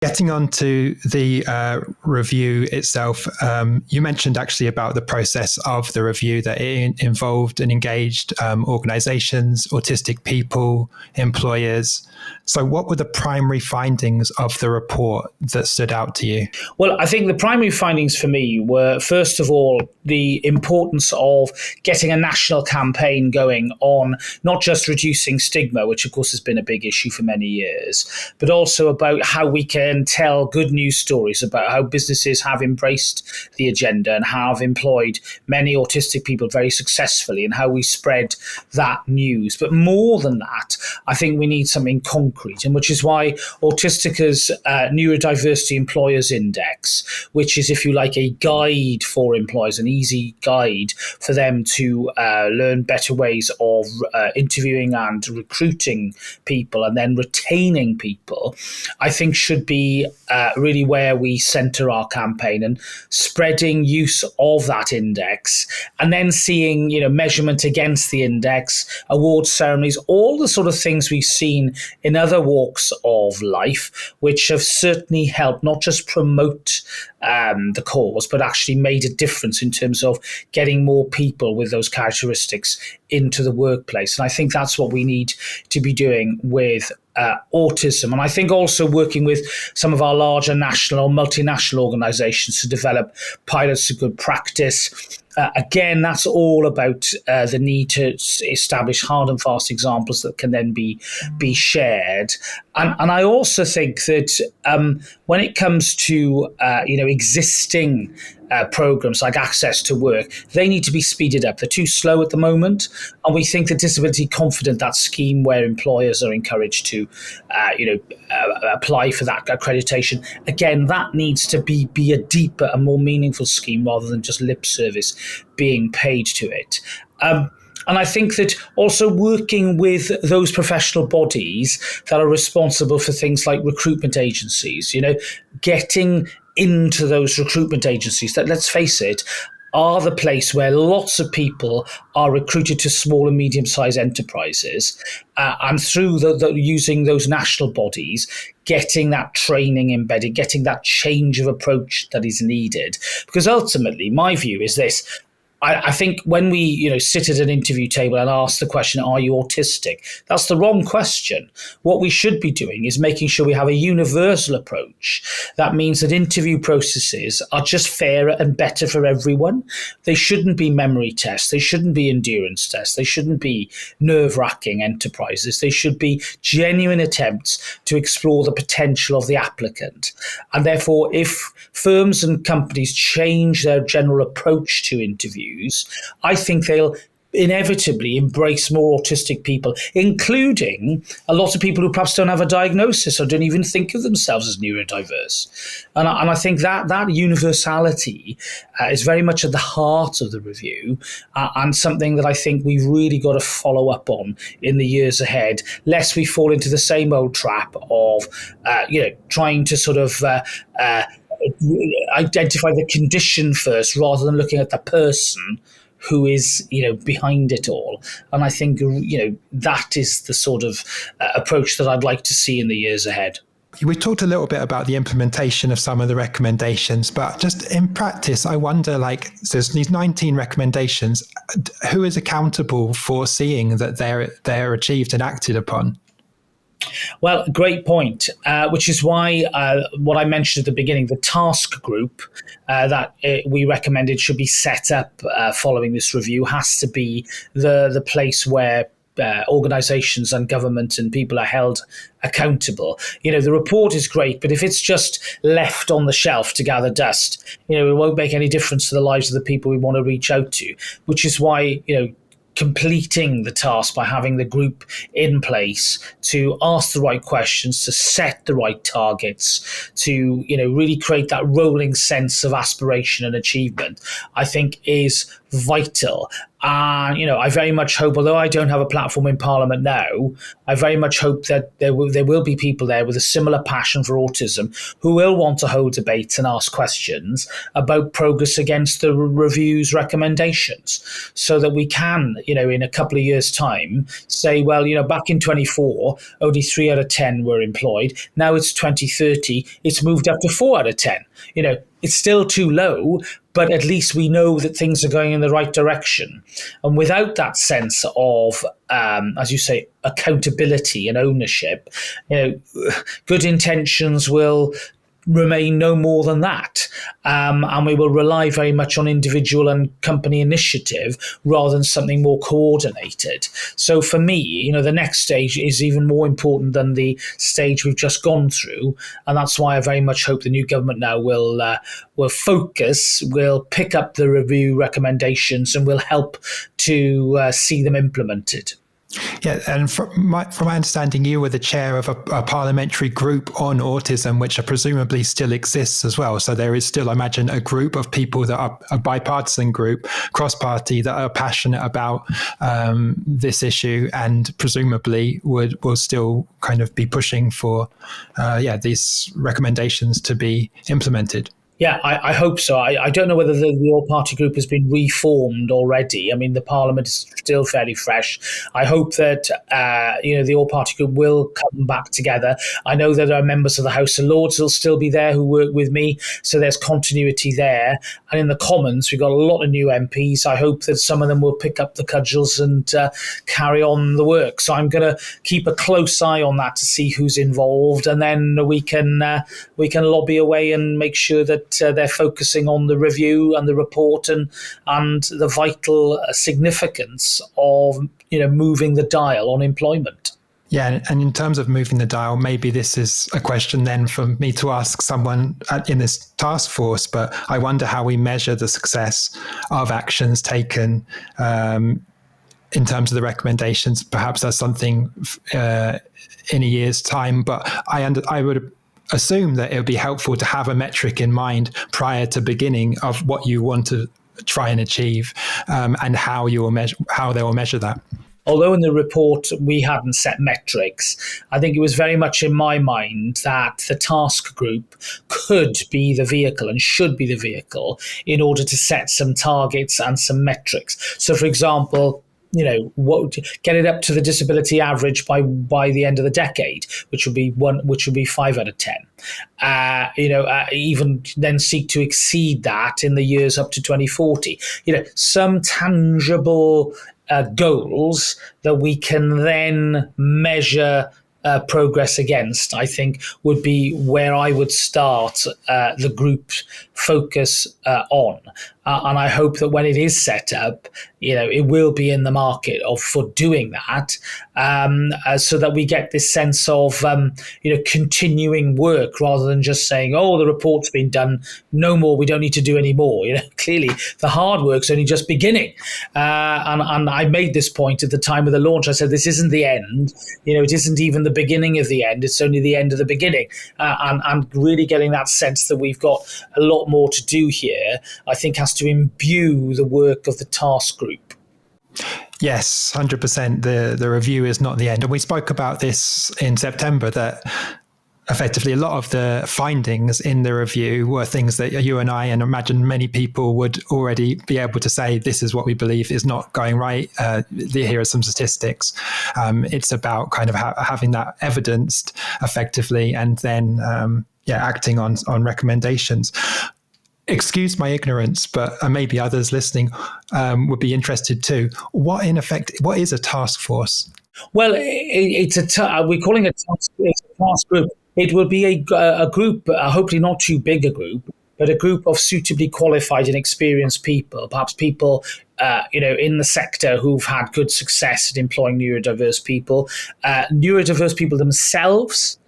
Getting on to the review itself, you mentioned actually about the process of the review, that it involved and engaged organizations, autistic people, employers. So what were the primary findings of the report that stood out to you? Well, I think the primary findings for me were, first of all, the importance of getting a national campaign going on not just reducing stigma, which of course has been a big issue for many years, but also about how we can tell good news stories about how businesses have embraced the agenda and have employed many autistic people very successfully, and how we spread that news. But more than that, I think we need something concrete, and which is why Autistic's Neurodiversity Employers Index, which is, if you like, a guide for employers, an easy guide for them to learn better ways of interviewing and recruiting people and then retaining people, I think should be really where we centre our campaign, and spreading use of that index, and then seeing, measurement against the index, award ceremonies, all the sort of things we've seen in other walks of life, which have certainly helped not just promote the cause, but actually made a difference in terms of getting more people with those characteristics into the workplace. And I think that's what we need to be doing with autism. And I think also working with some of our larger national or multinational organizations to develop pilots of good practice. Again, that's all about the need to establish hard and fast examples that can then be shared. And I also think that when it comes to existing programs like Access to Work, they need to be speeded up. They're too slow at the moment. And we think the Disability Confident, that scheme where employers are encouraged to apply for that accreditation, again, that needs to be a deeper and more meaningful scheme rather than just lip service being paid to it. And I think that also working with those professional bodies that are responsible for things like recruitment agencies, getting into those recruitment agencies that, let's face it, are the place where lots of people are recruited to small and medium-sized enterprises, and through using those national bodies, getting that training embedded, getting that change of approach that is needed. Because ultimately, my view is this. I think when we, sit at an interview table and ask the question, are you autistic? That's the wrong question. What we should be doing is making sure we have a universal approach. That means that interview processes are just fairer and better for everyone. They shouldn't be memory tests. They shouldn't be endurance tests. They shouldn't be nerve-wracking enterprises. They should be genuine attempts to explore the potential of the applicant. And therefore, if firms and companies change their general approach to interviews, I think they'll inevitably embrace more autistic people, including a lot of people who perhaps don't have a diagnosis or don't even think of themselves as neurodiverse. And I think that universality is very much at the heart of the review, and something that I think we've really got to follow up on in the years ahead, lest we fall into the same old trap of trying to sort of identify the condition first rather than looking at the person who is, behind it all. And I think, that is the sort of approach that I'd like to see in the years ahead. We talked a little bit about the implementation of some of the recommendations, but just in practice, I wonder, there's these 19 recommendations. Who is accountable for seeing that they're achieved and acted upon? Well, great point, which is why what I mentioned at the beginning, the task group that we recommended should be set up following this review, has to be the place where organizations and government and people are held accountable. The report is great, but if it's just left on the shelf to gather dust, it won't make any difference to the lives of the people we want to reach out to, which is why, completing the task by having the group in place to ask the right questions, to set the right targets, to really create that rolling sense of aspiration and achievement, I think is vital. I very much hope, although I don't have a platform in Parliament now, I very much hope that there will be people there with a similar passion for autism who will want to hold debates and ask questions about progress against the review's recommendations, so that we can, in a couple of years' time, say, well, back in 24, only 3 out of 10 were employed. Now it's 2030, it's moved up to 4 out of 10. It's still too low, but at least we know that things are going in the right direction. And without that sense of, as you say, accountability and ownership, good intentions will remain no more than that. And we will rely very much on individual and company initiative rather than something more coordinated. So for me, the next stage is even more important than the stage we've just gone through. And that's why I very much hope the new government now will focus, will pick up the review recommendations and will help to see them implemented. Yeah, and from my understanding, you were the chair of a parliamentary group on autism, which presumably still exists as well. So there is still, I imagine, a group of people that are a bipartisan group, cross-party, that are passionate about this issue, and presumably will still kind of be pushing for, these recommendations to be implemented. Yeah, I hope so. I don't know whether the all-party group has been reformed already. I mean, the Parliament is still fairly fresh. I hope that, the all-party group will come back together. I know that there are members of the House of Lords who will still be there who work with me, so there's continuity there. And in the Commons, we've got a lot of new MPs. I hope that some of them will pick up the cudgels and carry on the work. So I'm going to keep a close eye on that to see who's involved, and then we can lobby away and make sure that they're focusing on the review and the report and the vital significance of moving the dial on employment. Yeah, and in terms of moving the dial, maybe this is a question then for me to ask someone in this task force, but I wonder how we measure the success of actions taken in terms of the recommendations. Perhaps that's something in a year's time, but I would assume that it would be helpful to have a metric in mind prior to beginning of what you want to try and achieve, and how they will measure that. Although in the report we hadn't set metrics, I think it was very much in my mind that the task group could be the vehicle and should be the vehicle in order to set some targets and some metrics. So, for example, get it up to the disability average by the end of the decade, which would be 5 out of 10. Even then seek to exceed that in the years up to 2040. Some tangible goals that we can then measure progress against, I think, would be where I would start the group focus on. And I hope that when it is set up, it will be in the market for doing that, so that we get this sense of, continuing work rather than just saying, oh, the report's been done, no more, we don't need to do any more. Clearly the hard work's only just beginning. And I made this point at the time of the launch. I said, this isn't the end. It isn't even the beginning of the end. It's only the end of the beginning. And really getting that sense that we've got a lot more to do here, I think has to imbue the work of the task group. Yes, 100%. The review is not the end. And we spoke about this in September, that effectively a lot of the findings in the review were things that you and I, and imagine many people, would already be able to say, this is what we believe is not going right. Here are some statistics. It's about kind of having that evidenced effectively, and then acting on recommendations. Excuse my ignorance, but maybe others listening would be interested too. What is a task force? Well, we're calling it a task group. It will be a group, hopefully not too big a group, but a group of suitably qualified and experienced people, perhaps people in the sector who've had good success at employing neurodiverse people themselves,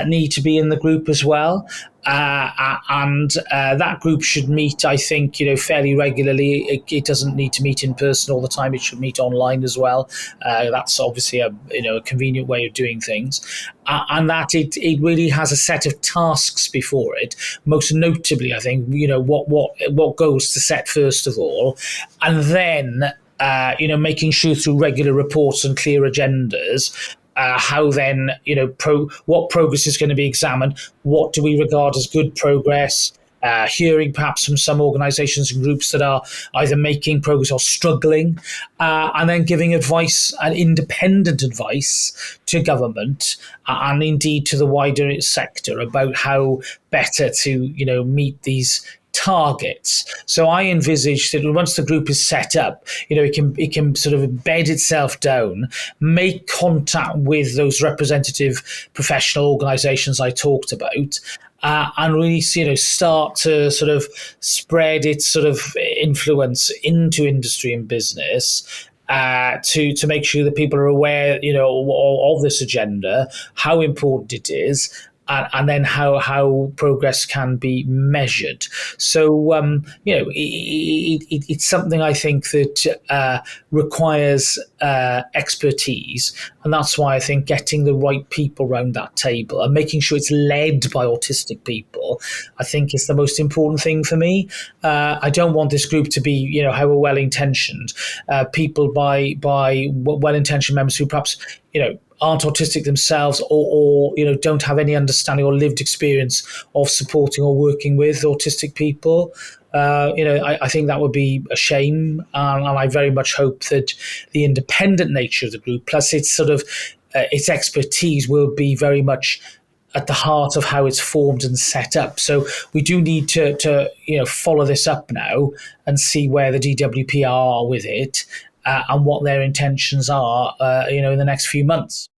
need to be in the group as well. And that group should meet, I think, fairly regularly. It doesn't need to meet in person all the time. It should meet online as well. That's obviously a convenient way of doing things, and that it really has a set of tasks before it. Most notably, I think, what goals to set first of all, and then making sure through regular reports and clear agendas. How then, what progress is going to be examined? What do we regard as good progress? Hearing perhaps from some organisations and groups that are either making progress or struggling, and then giving advice and independent advice to government and indeed to the wider sector about how better to, meet these targets. So I envisage that once the group is set up, it can sort of bed itself down, make contact with those representative professional organisations I talked about, and really, start to sort of spread its sort of influence into industry and business. To make sure that people are aware, of this agenda, how important it is, and then how progress can be measured. So, it's something I think that requires expertise. And that's why I think getting the right people around that table and making sure it's led by autistic people, I think is the most important thing for me. I don't want this group to be, however well-intentioned, people by well-intentioned members who perhaps, aren't autistic themselves or don't have any understanding or lived experience of supporting or working with autistic people. I think that would be a shame, and I very much hope that the independent nature of the group, plus its sort of its expertise, will be very much at the heart of how it's formed and set up. So we do need to follow this up now and see where the DWP are with it. And what their intentions are, in the next few months.